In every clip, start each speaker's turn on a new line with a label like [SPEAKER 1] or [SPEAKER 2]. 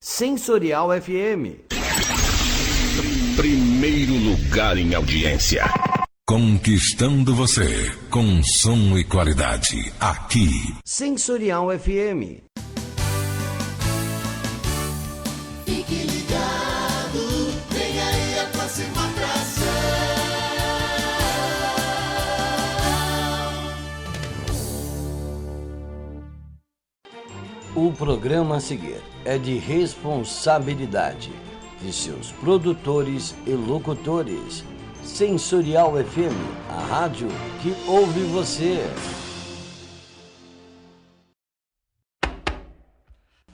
[SPEAKER 1] Sensorial FM.
[SPEAKER 2] Primeiro lugar em audiência.
[SPEAKER 3] Conquistando você com som e qualidade. Aqui.
[SPEAKER 1] Sensorial FM.
[SPEAKER 4] Fique ligado, vem aí a próxima atração.
[SPEAKER 1] O programa a seguir é de responsabilidade de seus produtores e locutores. Sensorial FM, a rádio que ouve você.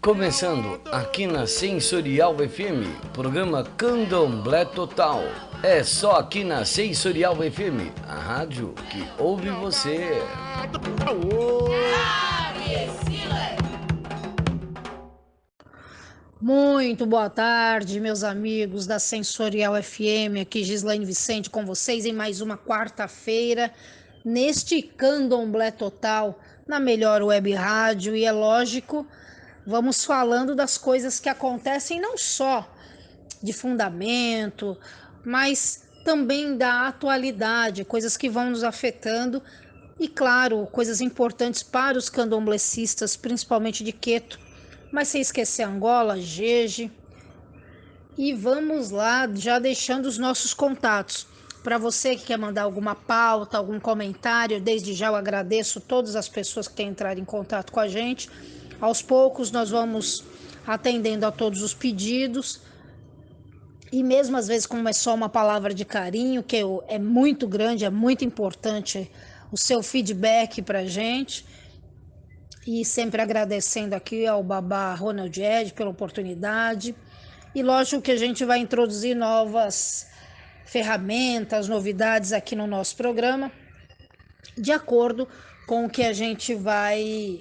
[SPEAKER 1] Começando aqui na Sensorial FM, programa Candomblé Total. É só aqui na Sensorial FM, a rádio que ouve você.
[SPEAKER 5] Muito boa tarde, meus amigos da Sensorial FM, aqui Gislaine Vicente com vocês em mais uma quarta-feira, neste Candomblé Total, na melhor web rádio, e é lógico, vamos falando das coisas que acontecem não só de fundamento, mas também da atualidade, coisas que vão nos afetando e, claro, coisas importantes para os candomblecistas, principalmente de Queto, mas sem esquecer Angola, Jeje. E vamos lá, já deixando os nossos contatos. Para você que quer mandar alguma pauta, algum comentário, desde já eu agradeço todas as pessoas que têm entrado em contato com a gente. Aos poucos nós vamos atendendo a todos os pedidos. E mesmo às vezes como é só uma palavra de carinho, que é muito grande, é muito importante o seu feedback para a gente. E sempre agradecendo aqui ao Babá Ronald Ed pela oportunidade. E lógico que a gente vai introduzir novas ferramentas, novidades aqui no nosso programa, de acordo com o que a gente vai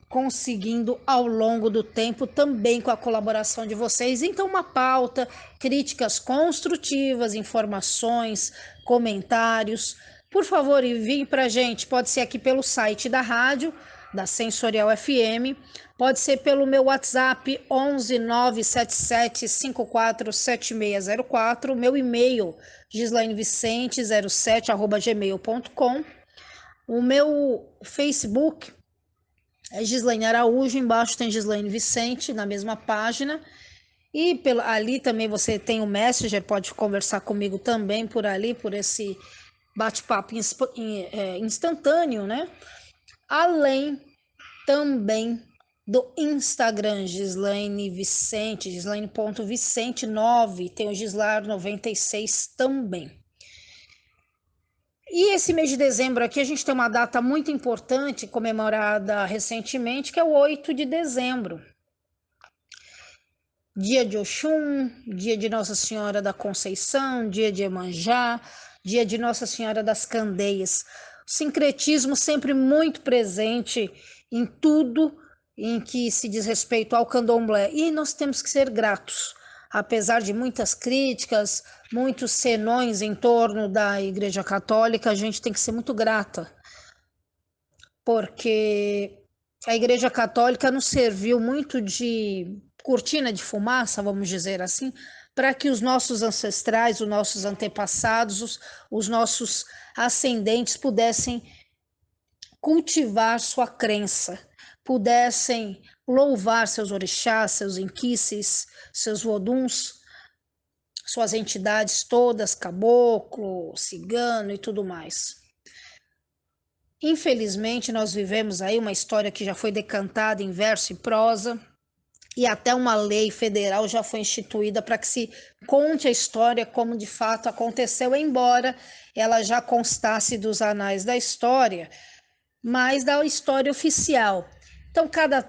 [SPEAKER 5] conseguindo ao longo do tempo, também com a colaboração de vocês. Então, uma pauta, críticas construtivas, informações, comentários. Por favor, envie para a gente, pode ser aqui pelo site da rádio, da Sensorial FM, pode ser pelo meu WhatsApp 11 977 547604, meu e-mail gislainevicente07@gmail.com, o meu Facebook é Gislaine Araújo, embaixo tem Gislaine Vicente, na mesma página, e ali também você tem o Messenger, pode conversar comigo também por ali, por esse bate-papo instantâneo, né? Além também do Instagram, Gislaine Vicente, Gislaine.vicente9, tem o Gislar96 também. E esse mês de dezembro aqui a gente tem uma data muito importante, comemorada recentemente, que é o 8 de dezembro. Dia de Oxum, dia de Nossa Senhora da Conceição, dia de Iemanjá, dia de Nossa Senhora das Candeias. O sincretismo sempre muito presente em tudo em que se diz respeito ao candomblé. E nós temos que ser gratos, apesar de muitas críticas, muitos senões em torno da Igreja Católica, a gente tem que ser muito grata, porque a Igreja Católica nos serviu muito de cortina de fumaça, vamos dizer assim, para que os nossos ancestrais, os nossos antepassados, os nossos ascendentes pudessem cultivar sua crença, pudessem louvar seus orixás, seus inquices, seus woduns, suas entidades todas, caboclo, cigano e tudo mais. Infelizmente, nós vivemos aí uma história que já foi decantada em verso e prosa, e até uma lei federal já foi instituída para que se conte a história como de fato aconteceu, embora ela já constasse dos anais da história, mas da história oficial. Então, cada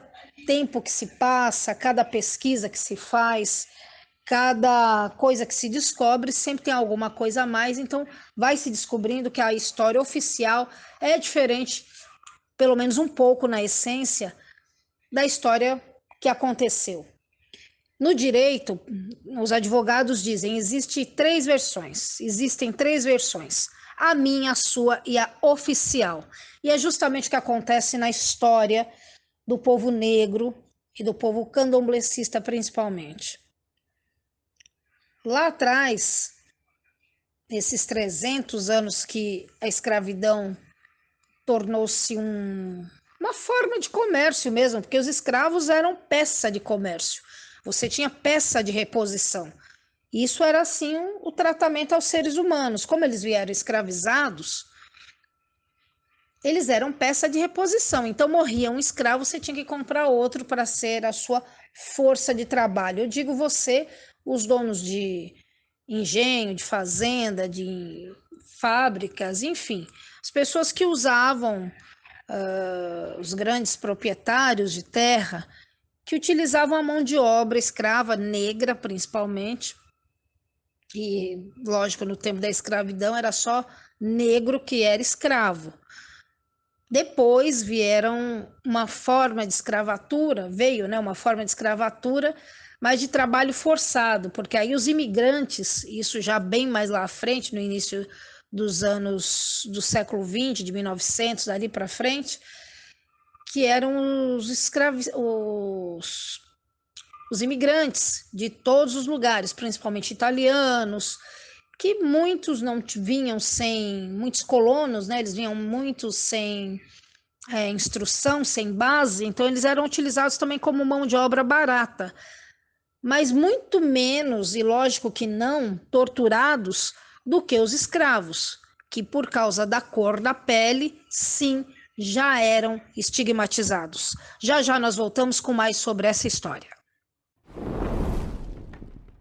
[SPEAKER 5] tempo que se passa, cada pesquisa que se faz, cada coisa que se descobre, sempre tem alguma coisa a mais, então vai se descobrindo que a história oficial é diferente, pelo menos um pouco na essência, da história que aconteceu. No direito, os advogados dizem, existem três versões, a minha, a sua e a oficial. E é justamente o que acontece na história do povo negro e do povo candomblessista principalmente. Lá atrás, esses 300 anos que a escravidão tornou-se uma forma de comércio mesmo, porque os escravos eram peça de comércio. Você tinha peça de reposição. Isso era assim o tratamento aos seres humanos. Como eles vieram escravizados, eles eram peça de reposição. Então morria um escravo, você tinha que comprar outro para ser a sua força de trabalho. Eu digo você, os donos de engenho, de fazenda, de fábricas, enfim, as pessoas que usavam os grandes proprietários de terra, que utilizavam a mão de obra escrava, negra principalmente, e lógico, no tempo da escravidão era só negro que era escravo. Depois vieram uma forma de escravatura, uma forma de escravatura, mas de trabalho forçado, porque aí os imigrantes, isso já bem mais lá à frente, no início dos anos do século XX, de 1900, dali para frente, que eram os imigrantes de todos os lugares, principalmente italianos, que muitos não vinham muitos colonos, né? Eles vinham muitos sem instrução, sem base, então eles eram utilizados também como mão de obra barata, mas muito menos, e lógico que não, torturados do que os escravos, que por causa da cor da pele, sim, já eram estigmatizados. Já já nós voltamos com mais sobre essa história.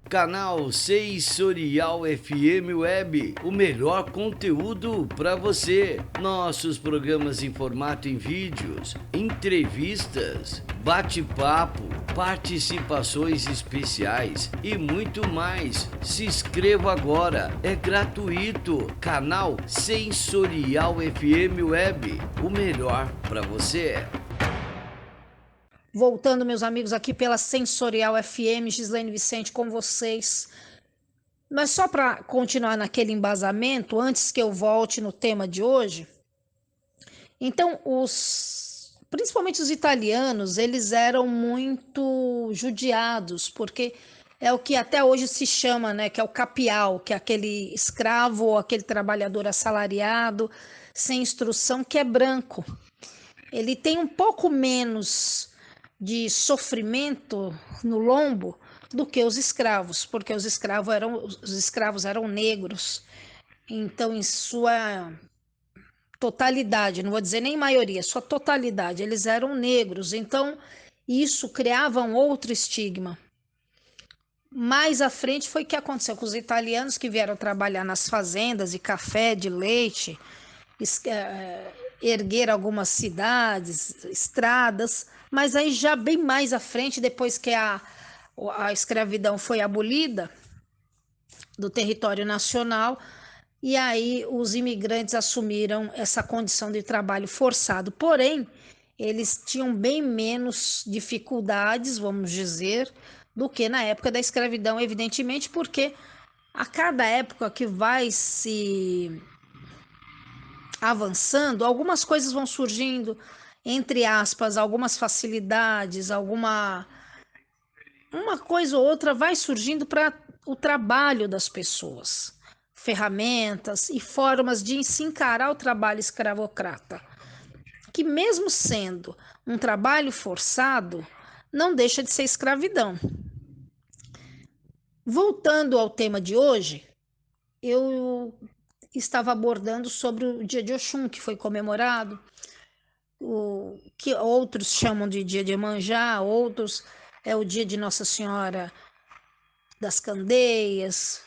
[SPEAKER 1] Canal Sensorial FM Web, o melhor conteúdo para você. Nossos programas em formato em vídeos, entrevistas, bate-papo, participações especiais e muito mais. Se inscreva agora, é gratuito. Canal Sensorial FM Web, o melhor para você.
[SPEAKER 5] Voltando, meus amigos, aqui pela Sensorial FM, Gislaine Vicente com vocês. Mas só para continuar naquele embasamento, antes que eu volte no tema de hoje, então, principalmente os italianos, eles eram muito judiados, porque é o que até hoje se chama, né, que é o capial, que é aquele escravo ou aquele trabalhador assalariado, sem instrução, que é branco. Ele tem um pouco menos de sofrimento no lombo do que os escravos, porque os escravos eram negros. Então, em sua totalidade, não vou dizer nem maioria, sua totalidade, eles eram negros. Então, isso criava um outro estigma. Mais à frente foi o que aconteceu com os italianos que vieram trabalhar nas fazendas de café, de leite, erguer algumas cidades, estradas, mas aí já bem mais à frente, depois que a escravidão foi abolida do território nacional, e aí os imigrantes assumiram essa condição de trabalho forçado. Porém, eles tinham bem menos dificuldades, vamos dizer, do que na época da escravidão, evidentemente, porque a cada época que vai se avançando, algumas coisas vão surgindo, entre aspas, algumas facilidades, uma coisa ou outra vai surgindo para o trabalho das pessoas, ferramentas e formas de se encarar o trabalho escravocrata, que mesmo sendo um trabalho forçado, não deixa de ser escravidão. Voltando ao tema de hoje, eu estava abordando sobre o dia de Oxum, que foi comemorado, o que outros chamam de dia de Iemanjá, outros é o dia de Nossa Senhora das Candeias,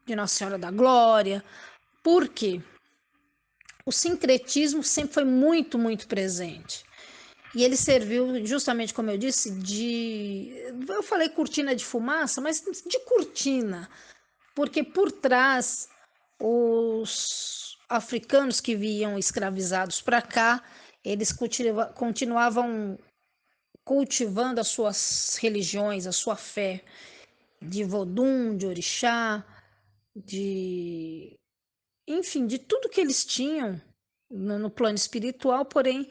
[SPEAKER 5] de Nossa Senhora da Glória. Por quê? O sincretismo sempre foi muito, muito presente. E ele serviu, justamente como eu disse, eu falei cortina de fumaça, mas de cortina, porque por trás os africanos que vinham escravizados para cá, eles continuavam cultivando as suas religiões, a sua fé de Vodum, de Orixá, enfim, de tudo que eles tinham no plano espiritual, porém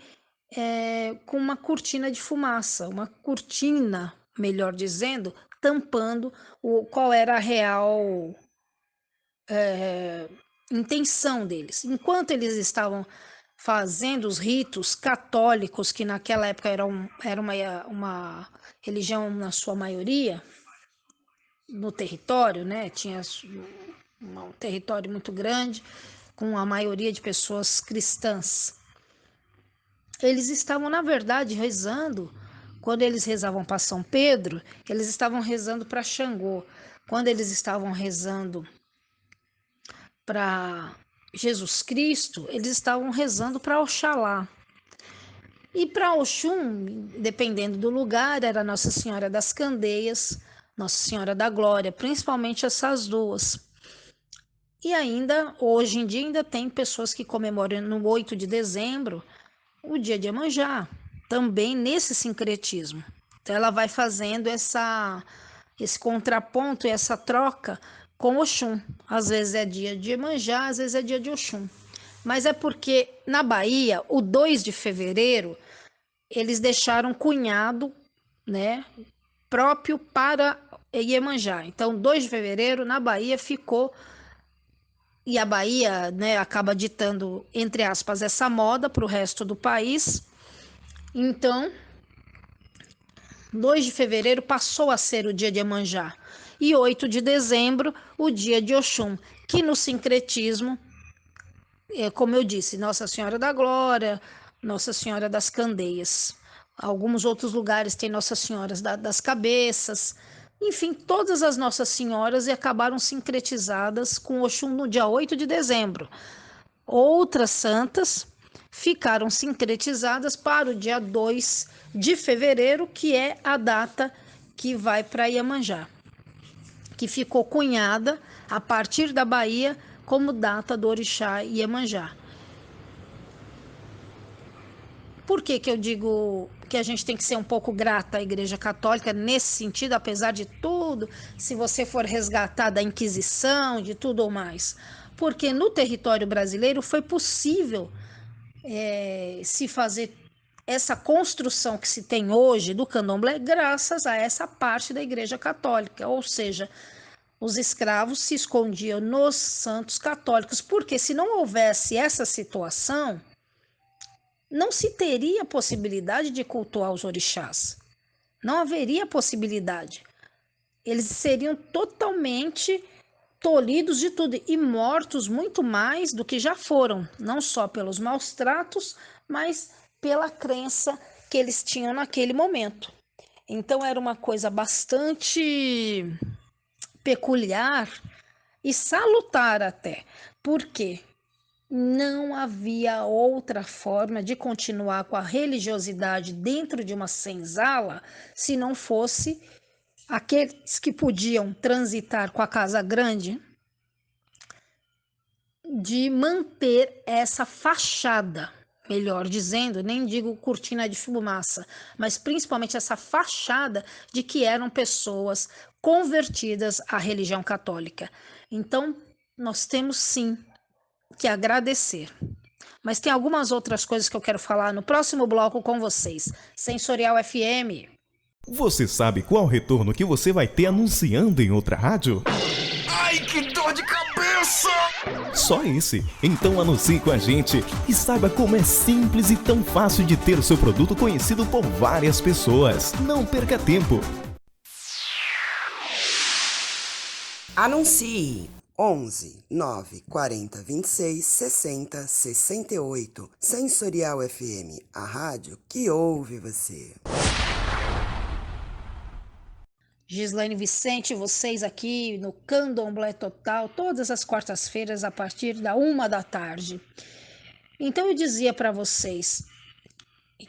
[SPEAKER 5] com uma cortina de fumaça, uma cortina, melhor dizendo, tampando qual era a real intenção deles. Enquanto eles estavam fazendo os ritos católicos, que naquela época era uma religião na sua maioria, no território, né? Tinha um território muito grande, com a maioria de pessoas cristãs. Eles estavam, na verdade, rezando. Quando eles rezavam para São Pedro, eles estavam rezando para Xangô. Quando eles estavam rezando para Jesus Cristo, eles estavam rezando para Oxalá. E para Oxum, dependendo do lugar, era Nossa Senhora das Candeias, Nossa Senhora da Glória, principalmente essas duas. E ainda, hoje em dia, ainda tem pessoas que comemoram no 8 de dezembro o dia de Iemanjá, também nesse sincretismo. Então ela vai fazendo esse contraponto e essa troca com Oxum. Às vezes é dia de Iemanjá, às vezes é dia de Oxum. Mas é porque na Bahia, o 2 de fevereiro, eles deixaram cunhado, né, próprio para Iemanjá. Então, 2 de fevereiro, na Bahia, ficou... E a Bahia, né, acaba ditando, entre aspas, essa moda para o resto do país. Então, 2 de fevereiro passou a ser o dia de Iemanjá. E 8 de dezembro, o dia de Oxum, que no sincretismo, como eu disse, Nossa Senhora da Glória, Nossa Senhora das Candeias. Alguns outros lugares tem Nossa Senhora das Cabeças. Enfim, todas as Nossas Senhoras acabaram sincretizadas com Oxum no dia 8 de dezembro. Outras santas ficaram sincretizadas para o dia 2 de fevereiro, que é a data que vai para Iemanjá, que ficou cunhada a partir da Bahia como data do orixá Iemanjá. Por que eu digo que a gente tem que ser um pouco grata à Igreja Católica nesse sentido, apesar de tudo, se você for resgatar da Inquisição, de tudo ou mais? Porque no território brasileiro foi possível se fazer essa construção que se tem hoje do candomblé graças a essa parte da Igreja Católica, ou seja, os escravos se escondiam nos santos católicos, porque se não houvesse essa situação, não se teria possibilidade de cultuar os orixás. Não haveria possibilidade. Eles seriam totalmente tolhidos de tudo e mortos muito mais do que já foram, não só pelos maus tratos, mas pela crença que eles tinham naquele momento. Então era uma coisa bastante peculiar e salutar até, porque não havia outra forma de continuar com a religiosidade dentro de uma senzala se não fosse aqueles que podiam transitar com a casa grande de manter essa fachada, melhor dizendo, nem digo cortina de fumaça, mas principalmente essa fachada de que eram pessoas convertidas à religião católica. Então, nós temos sim que agradecer. Mas tem algumas outras coisas que eu quero falar no próximo bloco com vocês. Sensorial FM.
[SPEAKER 6] Você sabe qual retorno que você vai ter anunciando em outra rádio?
[SPEAKER 2] Ai, que dor de cabeça!
[SPEAKER 6] Só esse? Então anuncie com a gente e saiba como é simples e tão fácil de ter o seu produto conhecido por várias pessoas. Não perca tempo.
[SPEAKER 7] Anuncie 11 9 40 26 60 68. Sensorial FM, a rádio que ouve você.
[SPEAKER 5] Gislaine Vicente, vocês aqui no Candomblé Total, todas as quartas-feiras a partir da 1h. Então eu dizia para vocês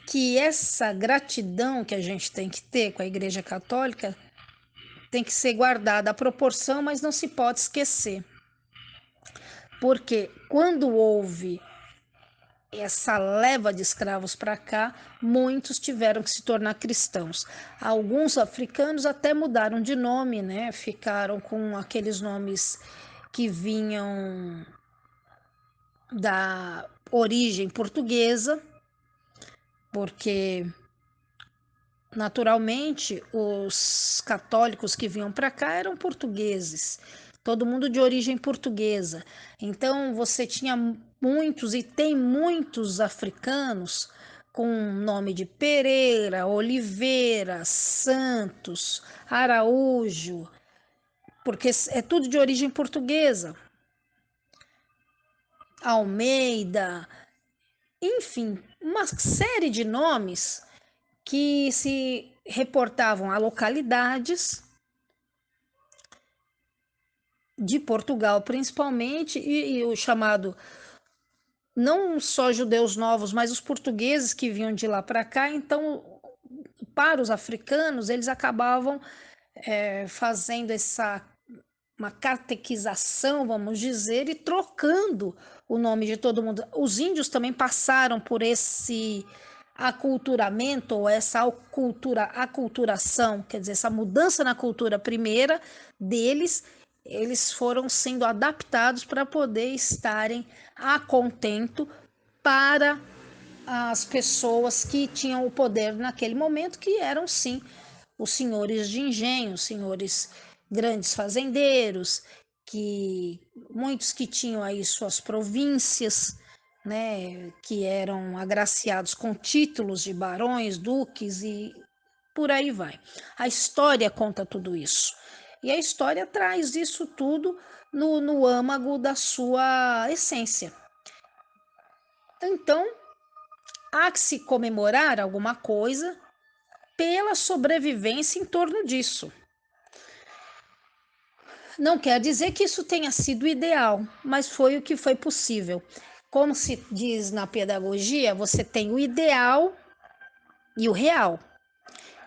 [SPEAKER 5] que essa gratidão que a gente tem que ter com a Igreja Católica tem que ser guardada à proporção, mas não se pode esquecer. Porque quando houve essa leva de escravos para cá, muitos tiveram que se tornar cristãos. Alguns africanos até mudaram de nome, né? Ficaram com aqueles nomes que vinham da origem portuguesa, porque naturalmente os católicos que vinham para cá eram portugueses, todo mundo de origem portuguesa. Então você tinha muitos e tem muitos africanos com nome de Pereira, Oliveira, Santos, Araújo, porque é tudo de origem portuguesa. Almeida, enfim, uma série de nomes que se reportavam a localidades de Portugal, principalmente, e o chamado, não só judeus novos, mas os portugueses que vinham de lá para cá. Então, para os africanos, eles acabavam fazendo uma catequização, vamos dizer, e trocando o nome de todo mundo. Os índios também passaram por esse aculturamento, ou essa aculturação, quer dizer, essa mudança na cultura primeira deles. Eles foram sendo adaptados para poder estarem a contento para as pessoas que tinham o poder naquele momento, que eram sim os senhores de engenho, os senhores grandes fazendeiros, que muitos que tinham aí suas províncias, né, que eram agraciados com títulos de barões, duques e por aí vai. A história conta tudo isso. E a história traz isso tudo no âmago da sua essência. Então, há que se comemorar alguma coisa pela sobrevivência em torno disso. Não quer dizer que isso tenha sido ideal, mas foi o que foi possível. Como se diz na pedagogia, você tem o ideal e o real.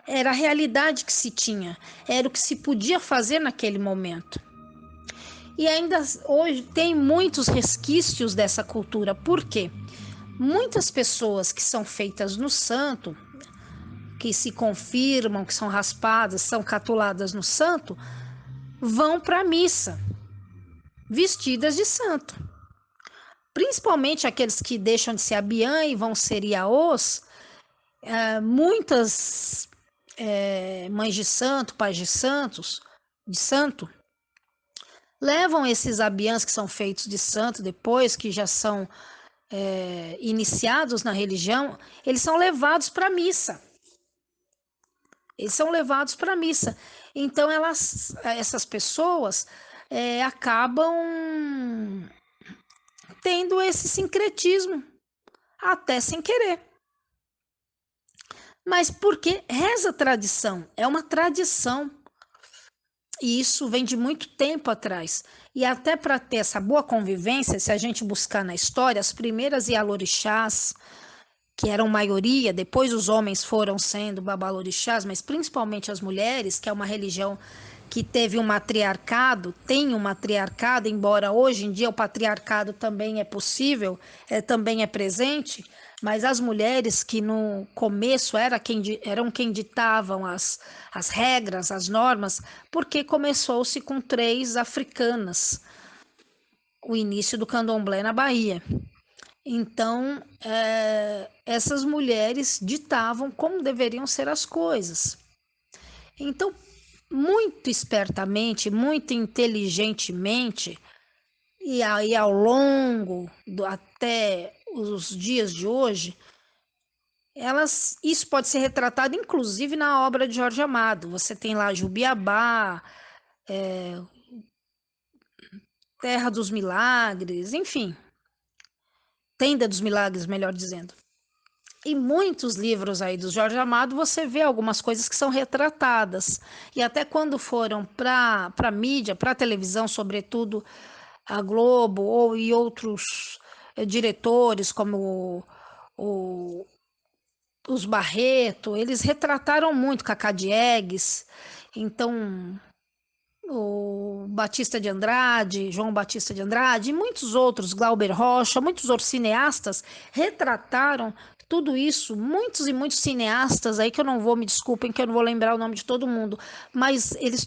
[SPEAKER 5] Era a realidade que se tinha, era o que se podia fazer naquele momento. E ainda hoje tem muitos resquícios dessa cultura. Por quê? Muitas pessoas que são feitas no santo, que se confirmam, que são raspadas, são catuladas no santo, vão para a missa vestidas de santo. Principalmente aqueles que deixam de ser abiã e vão ser iaôs. Muitas mães de santo, pais de santo, levam esses abiãs que são feitos de santo depois, que já são iniciados na religião, eles são levados para a missa. Então, essas pessoas acabam tendo esse sincretismo, até sem querer. Mas porque reza a tradição, é uma tradição. E isso vem de muito tempo atrás. E até para ter essa boa convivência, se a gente buscar na história, as primeiras Ialorixás, que eram maioria, depois os homens foram sendo babalorixás, mas principalmente as mulheres, que é uma religião que teve um matriarcado, tem um matriarcado, embora hoje em dia o patriarcado também é possível, também é presente, mas as mulheres que no começo eram quem ditavam as regras, as normas, porque começou-se com 3 africanas, o início do candomblé na Bahia. Então, essas mulheres ditavam como deveriam ser as coisas. Então, muito espertamente, muito inteligentemente, e aí ao longo até os dias de hoje, isso pode ser retratado inclusive na obra de Jorge Amado. Você tem lá Jubiabá, Terra dos Milagres, enfim, Tenda dos Milagres, melhor dizendo. Em muitos livros aí do Jorge Amado, você vê algumas coisas que são retratadas. E até quando foram para a mídia, para a televisão, sobretudo a Globo e outros diretores, como os Barreto, eles retrataram muito Cacá Diegues. Então, o Batista de Andrade, João Batista de Andrade, e muitos outros, Glauber Rocha, muitos outros cineastas retrataram tudo isso. Muitos e muitos cineastas aí, que eu não vou, me desculpem, que eu não vou lembrar o nome de todo mundo, mas eles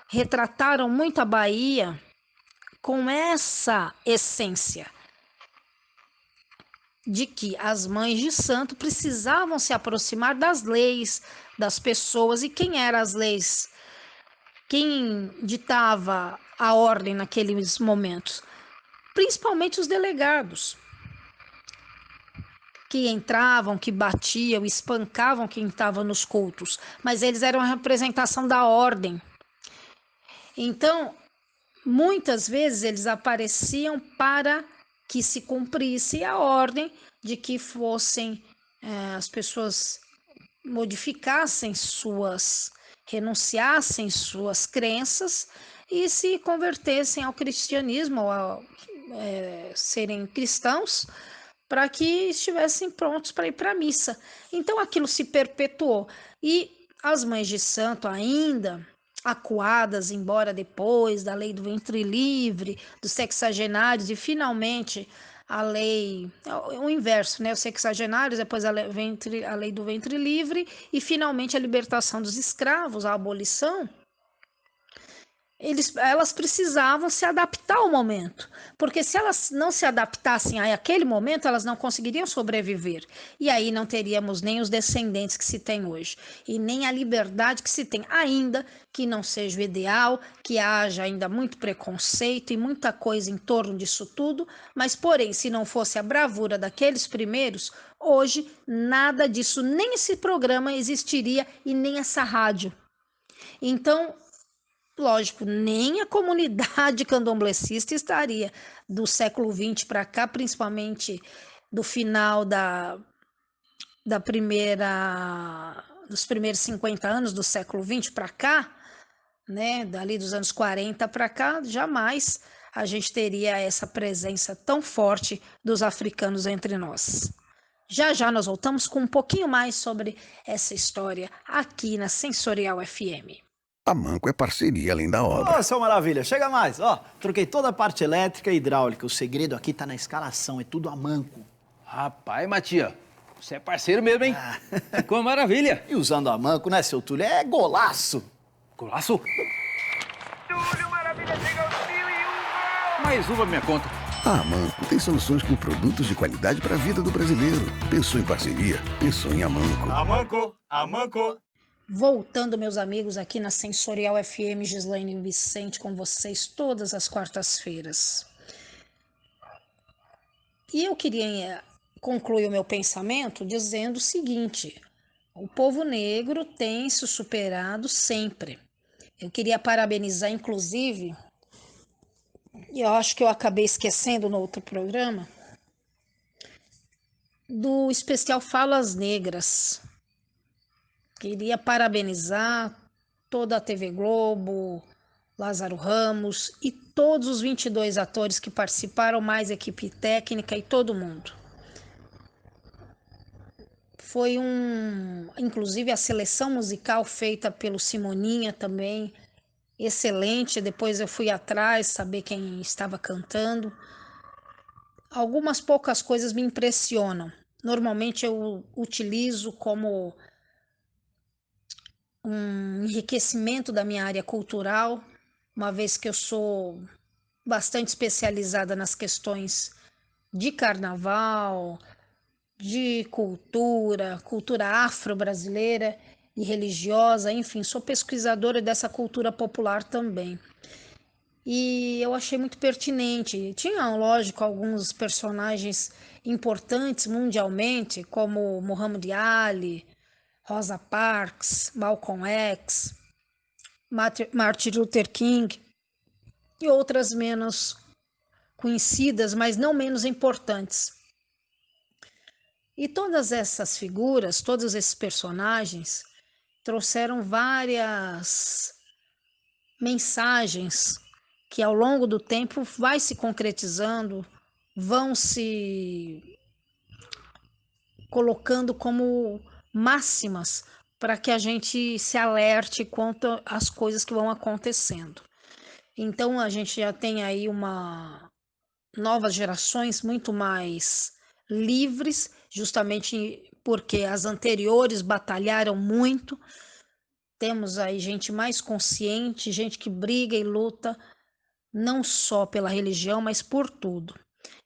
[SPEAKER 5] retrataram muito a Bahia com essa essência. de que as mães de santo precisavam se aproximar das leis, das pessoas. E quem eram as leis? Quem ditava a ordem naqueles momentos? Principalmente os delegados, que entravam, que batiam, espancavam quem estava nos cultos, mas eles eram a representação da ordem. Então, muitas vezes eles apareciam para que se cumprisse a ordem de que fossem as pessoas modificassem renunciassem suas crenças e se convertessem ao cristianismo, ou a serem cristãos, para que estivessem prontos para ir para a missa. Então aquilo se perpetuou. E as mães de santo ainda acuadas, embora depois da lei do ventre livre, dos sexagenários e finalmente a lei, o inverso, né? Os sexagenários, depois a lei do ventre livre e finalmente a libertação dos escravos, a abolição. Elas precisavam se adaptar ao momento, porque se elas não se adaptassem àquele momento, elas não conseguiriam sobreviver. E aí não teríamos nem os descendentes que se tem hoje, e nem a liberdade que se tem, ainda que não seja o ideal, que haja ainda muito preconceito e muita coisa em torno disso tudo, mas porém, se não fosse a bravura daqueles primeiros, hoje nada disso, nem esse programa existiria e nem essa rádio. Então, lógico, nem a comunidade candomblessista estaria do século XX para cá, principalmente do final dos primeiros 50 anos do século XX para cá, né, dali dos anos 40 para cá, jamais a gente teria essa presença tão forte dos africanos entre nós. Já já nós voltamos com um pouquinho mais sobre essa história aqui na Sensorial FM.
[SPEAKER 2] A Manco é parceria além da obra.
[SPEAKER 8] Ô, seu Maravilha, chega mais. Ó, troquei toda a parte elétrica e hidráulica. O segredo aqui tá na escalação, é tudo a Manco.
[SPEAKER 9] Rapaz, Matia, você é parceiro mesmo, hein? Ficou maravilha.
[SPEAKER 8] E usando a Manco, né, seu Túlio? É golaço.
[SPEAKER 9] Golaço?
[SPEAKER 2] Túlio Maravilha chega aos 1001
[SPEAKER 9] Mais uma minha conta.
[SPEAKER 2] A Manco tem soluções com produtos de qualidade para a vida do brasileiro. Pensou em parceria? Pensou em Amanco.
[SPEAKER 10] Amanco.
[SPEAKER 5] Voltando, meus amigos, aqui na Sensorial FM, Gislaine Vicente com vocês todas as quartas-feiras. E eu queria concluir o meu pensamento dizendo o seguinte: o povo negro tem se superado sempre. Eu queria parabenizar, inclusive, e eu acho que eu acabei esquecendo no outro programa, do especial Falas Negras. Queria parabenizar toda a TV Globo, Lázaro Ramos e todos os 22 atores que participaram, mais equipe técnica e todo mundo. Foi inclusive a seleção musical feita pelo Simoninha também, excelente. Depois eu fui atrás saber quem estava cantando. Algumas poucas coisas me impressionam. Normalmente eu utilizo como um enriquecimento da minha área cultural, uma vez que eu sou bastante especializada nas questões de carnaval, de cultura afro-brasileira e religiosa, enfim, sou pesquisadora dessa cultura popular também. E eu achei muito pertinente. Tinha, lógico, alguns personagens importantes mundialmente, como Muhammad Ali, Rosa Parks, Malcolm X, Martin Luther King e outras menos conhecidas, mas não menos importantes. E todas essas figuras, todos esses personagens trouxeram várias mensagens que ao longo do tempo vai se concretizando, vão se colocando como máximas para que a gente se alerte quanto às coisas que vão acontecendo. Então a gente já tem aí novas gerações muito mais livres, justamente porque as anteriores batalharam muito. Temos aí gente mais consciente, gente que briga e luta não só pela religião, mas por tudo.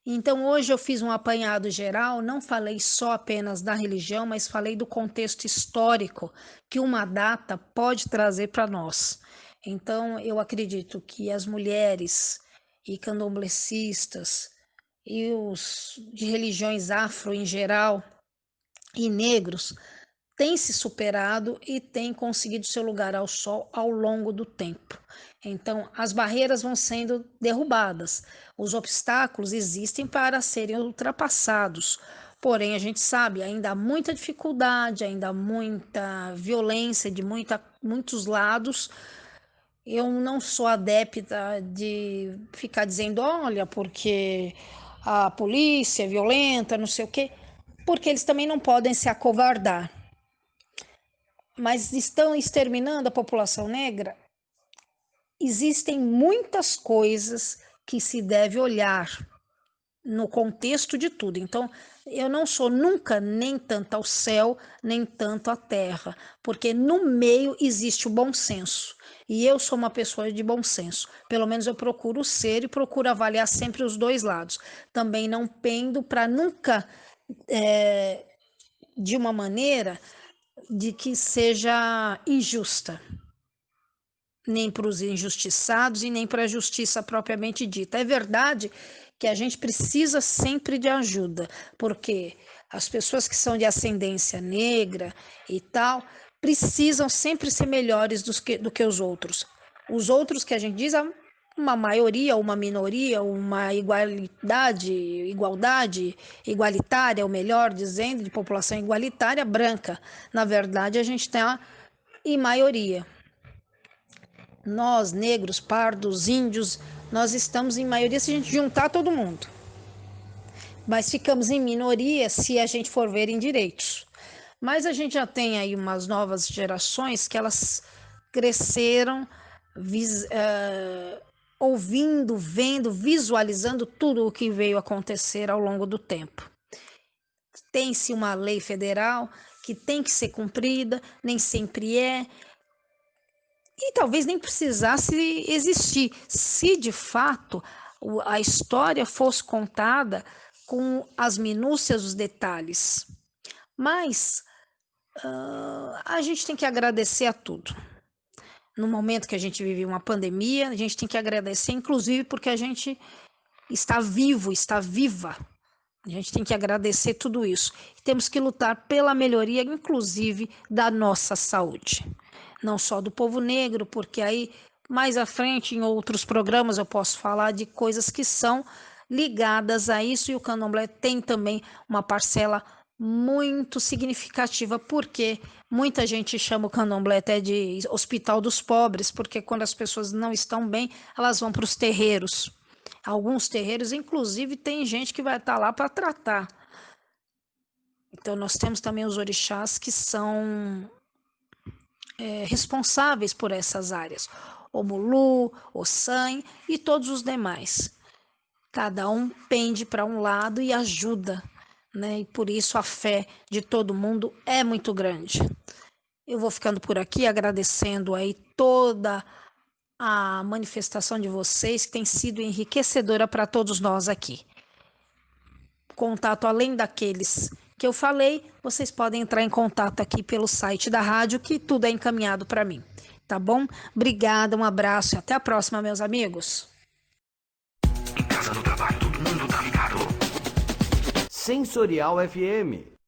[SPEAKER 5] Então hoje eu fiz um apanhado geral, não falei só apenas da religião, mas falei do contexto histórico que uma data pode trazer para nós. Então eu acredito que as mulheres e candomblecistas e os de religiões afro em geral e negros têm se superado e têm conseguido seu lugar ao sol ao longo do tempo. Então, as barreiras vão sendo derrubadas, os obstáculos existem para serem ultrapassados. Porém, a gente sabe, ainda há muita dificuldade, ainda há muita violência de muitos lados. Eu não sou adepta de ficar dizendo, olha, porque a polícia é violenta, não sei o quê, porque eles também não podem se acovardar. Mas estão exterminando a população negra? Existem muitas coisas que se deve olhar no contexto de tudo. Então, eu não sou nunca nem tanto ao céu, nem tanto à terra, porque no meio existe o bom senso. E eu sou uma pessoa de bom senso. Pelo menos eu procuro ser e procuro avaliar sempre os dois lados. Também não pendo para nunca, de uma maneira de que seja injusta, nem para os injustiçados e nem para a justiça propriamente dita. É verdade que a gente precisa sempre de ajuda, porque as pessoas que são de ascendência negra e tal, precisam sempre ser melhores do que os outros. Os outros que a gente diz, uma maioria, uma minoria, uma igualdade, igualitária, ou melhor dizendo, de população igualitária branca. Na verdade, a gente está em maioria. Nós, negros, pardos, índios, nós estamos em maioria se a gente juntar todo mundo. Mas ficamos em minoria se a gente for ver em direitos. Mas a gente já tem aí umas novas gerações que elas cresceram ouvindo, vendo, visualizando tudo o que veio acontecer ao longo do tempo. Tem-se uma lei federal que tem que ser cumprida, nem sempre é, e talvez nem precisasse existir, se de fato a história fosse contada com as minúcias, os detalhes. Mas a gente tem que agradecer a tudo. No momento que a gente vive uma pandemia, a gente tem que agradecer, inclusive porque a gente está vivo, está viva. A gente tem que agradecer tudo isso. E temos que lutar pela melhoria, inclusive, da nossa saúde. Não só do povo negro, porque aí, mais à frente, em outros programas, eu posso falar de coisas que são ligadas a isso, e o candomblé tem também uma parcela muito significativa, porque muita gente chama o candomblé até de hospital dos pobres, porque quando as pessoas não estão bem, elas vão para os terreiros. Alguns terreiros, inclusive, tem gente que vai estar lá para tratar. Então, nós temos também os orixás que são responsáveis por essas áreas. O Mulu, o San e todos os demais. Cada um pende para um lado e ajuda, né? E por isso a fé de todo mundo é muito grande. Eu vou ficando por aqui agradecendo aí toda a manifestação de vocês, que tem sido enriquecedora para todos nós aqui. Contato além daqueles que eu falei, vocês podem entrar em contato aqui pelo site da rádio, que tudo é encaminhado para mim, tá bom? Obrigada, um abraço e até a próxima, meus amigos.
[SPEAKER 2] Em casa, no trabalho, todo mundo tá ligado.
[SPEAKER 1] Sensorial FM.